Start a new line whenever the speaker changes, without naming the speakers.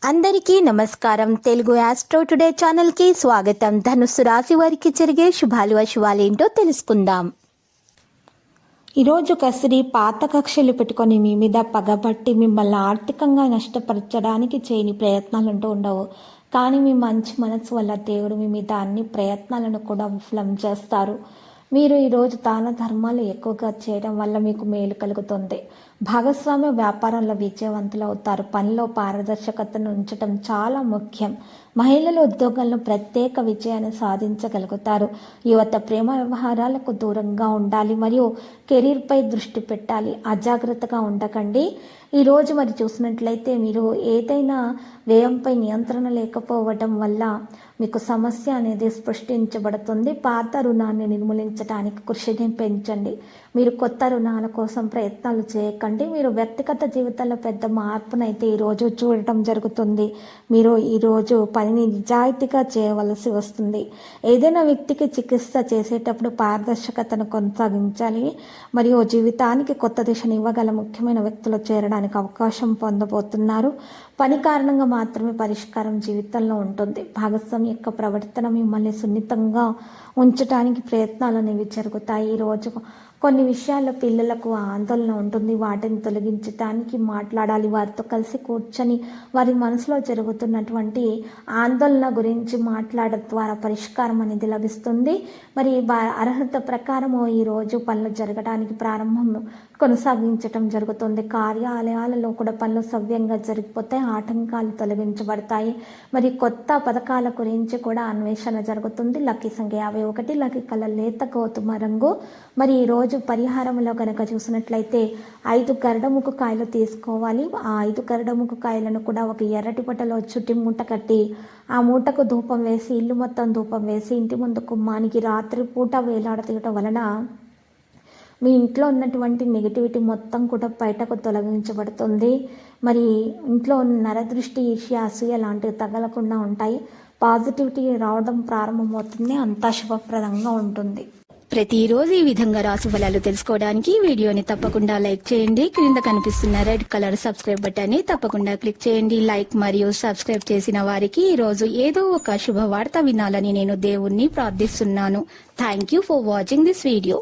అందరికీ నమస్కారం. Telugu astro today ఛానల్కి స్వాగతం. ధనుస్సు రాశి వారికి జరిగే శుభాలు అశుభాలేంటో తెలుసుకుందాం. ఈరోజు కసిరి పాత కక్షలు పెట్టుకొని మీ మీద పగబట్టి మిమ్మల్ని ఆర్థికంగా నష్టపరచడానికి చేయని ప్రయత్నాలంటూ ఉండవు. కానీ మీ మంచి మనసు వల్ల దేవుడు మీ మీద అన్ని ప్రయత్నాలను కూడా విఫలం చేస్తారు. మీరు ఈరోజు దాన ధర్మాలు ఎక్కువగా చేయడం వల్ల మీకు మేలు కలుగుతుంది. భాగస్వామ్య వ్యాపారంలో విజయవంతులు అవుతారు. పనిలో పారదర్శకతను ఉంచడం చాలా ముఖ్యం. మహిళలు ఉద్యోగంలో ప్రత్యేక విజయాన్ని సాధించగలుగుతారు. యువత ప్రేమ వ్యవహారాలకు దూరంగా ఉండాలి మరియు కెరీర్పై దృష్టి పెట్టాలి. అజాగ్రత్తగా ఉండకండి. ఈరోజు మరి చూసినట్లయితే మీరు ఏదైనా వ్యయంపై నియంత్రణ లేకపోవడం వల్ల మీకు సమస్య అనేది సృష్టించబడుతుంది. పాత రుణాన్ని నిర్మూలించడానికి కృషిని పెంచండి. మీరు కొత్త రుణాల కోసం ప్రయత్నాలు చేయకండి. మీరు వ్యక్తిగత జీవితంలో పెద్ద మార్పునైతే ఈరోజు చూడటం జరుగుతుంది. మీరు ఈరోజు పనిని నిజాయితీగా చేయవలసి వస్తుంది. ఏదైనా వ్యక్తికి చికిత్స చేసేటప్పుడు పారదర్శకతను కొనసాగించాలి మరియు జీవితానికి కొత్త దిశను ఇవ్వగల ముఖ్యమైన వ్యక్తులు చేరడానికి అవకాశం పొందబోతున్నారు. పని కారణంగా మాత్రమే పరిష్కారం జీవితంలో ఉంటుంది. భాగస్వామి యొక్క ప్రవర్తన మిమ్మల్ని సున్నితంగా ఉంచడానికి ప్రయత్నాలు అనేవి జరుగుతాయి. ఈరోజు కొన్ని విషయాల్లో పిల్లలకు ఆందోళన ఉంటుంది. వాటిని తొలగించడానికి మాట్లాడాలి. వారితో కలిసి కూర్చొని వారి మనసులో జరుగుతున్నటువంటి ఆందోళన గురించి మాట్లాడడం ద్వారా పరిష్కారం అనేది లభిస్తుంది. మరి అర్హత ప్రకారము ఈరోజు పనులు జరగడానికి ప్రారంభం కొనసాగించడం జరుగుతుంది. కార్యాలయాలలో కూడా పనులు సవ్యంగా జరిగిపోతాయి. ఆటంకాలు తొలగించబడతాయి. మరి కొత్త పథకాల గురించి కూడా అన్వేషణ జరుగుతుంది. లక్కీ సంఖ్య 51, లక్కీ కలర్ లేత గోధుమ రంగు. మరి ఈరోజు పరిహారంలో కనుక చూసినట్లయితే 5 గరడముకు కాయలు తీసుకోవాలి. ఆ 5 గరడముకు కాయలను కూడా ఒక ఎర్రటి పట్టలో చుట్టి మూట కట్టి ఆ మూటకు ధూపం వేసి ఇల్లు మొత్తం ధూపం వేసి ఇంటి ముందు కుమ్మానికి రాత్రి పూట వేలాడతీయటం వలన మీ ఇంట్లో ఉన్నటువంటి నెగిటివిటీ మొత్తం కూడా బయటకు తొలగించబడుతుంది. మరి ఇంట్లో నరదృష్టి, ఈర్ష్య, అసూయ లాంటివి తగలకుండా ఉంటాయి. పాజిటివిటీ రావడం ప్రారంభమవుతుంది. అంతా శుభప్రదంగా ఉంటుంది. ప్రతిరోజు ఈ విధంగా రాశి ఫలాలు తెలుసుకోవడానికి వీడియోని తప్పకుండా లైక్ చేయండి. క్రింద కనిపిస్తున్న రెడ్ కలర్ సబ్స్క్రైబ్ బటన్ ని తప్పకుండా క్లిక్ చేయండి. లైక్ మరియు సబ్స్క్రైబ్ చేసిన వారికి ఈ రోజు ఏదో ఒక శుభవార్త వినాలని నేను దేవుణ్ణి ప్రార్థిస్తున్నాను. Thank you for watching this video.